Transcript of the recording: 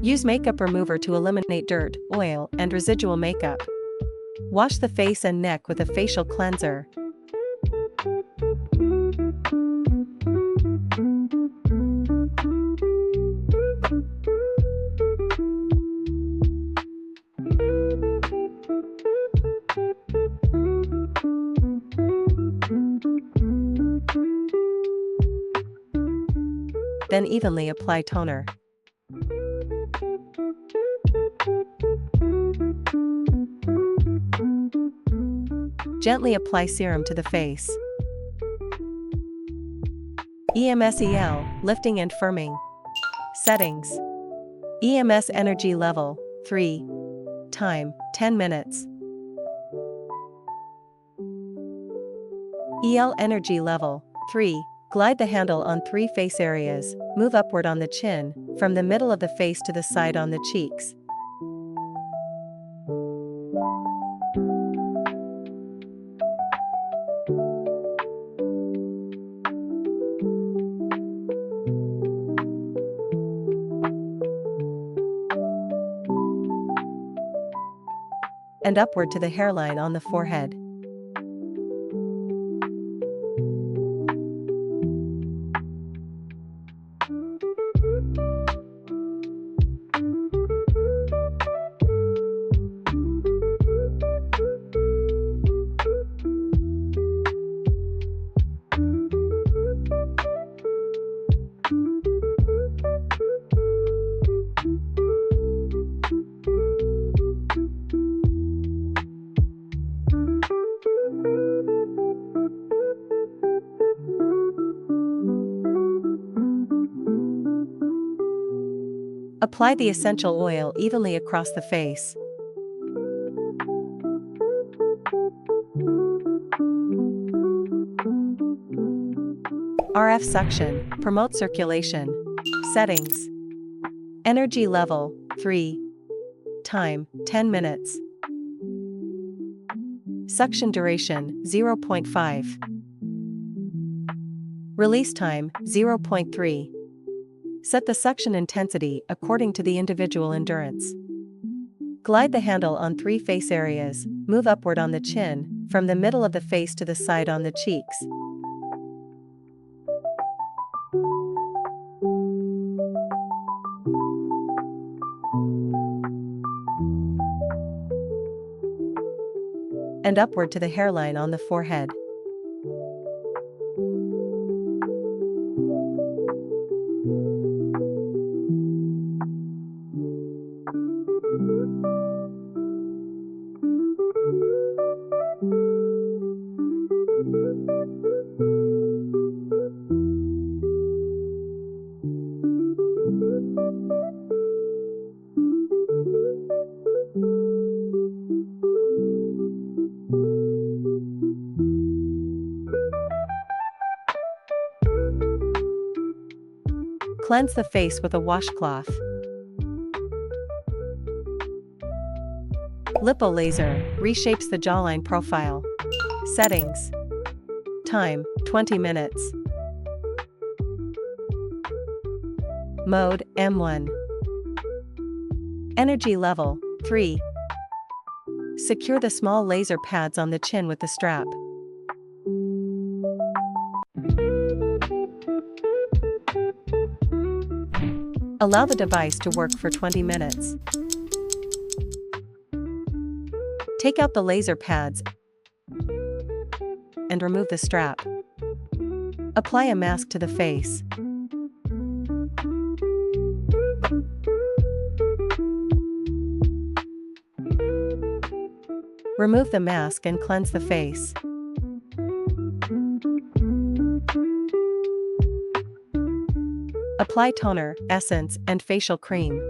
Use makeup remover to eliminate dirt, oil, and residual makeup. Wash the face and neck with a facial cleanser. Then evenly apply toner. Gently apply serum to the face. EMSEL, lifting and firming. Settings. EMS energy level, 3. Time, 10 minutes. EL energy level, 3. Glide the handle on 3 face areas, move upward on the chin, from the middle of the face to the side on the cheeks. And upward to the hairline on the forehead. Apply the essential oil evenly across the face. RF suction, promote circulation. Settings. Energy level, 3. Time, 10 minutes. Suction duration, 0.5. Release time, 0.3. Set the suction intensity according to the individual endurance. Glide the handle on 3 face areas, move upward on the chin, from the middle of the face to the side on the cheeks. And upward to the hairline on the forehead. Cleanse the face with a washcloth. Lipo laser reshapes the jawline profile. Settings. Time, 20 minutes. Mode, M1. Energy level, 3. Secure the small laser pads on the chin with the strap. Allow the device to work for 20 minutes. Take out the laser pads and remove the strap. Apply a mask to the face. Remove the mask and cleanse the face. Apply toner, essence, and facial cream.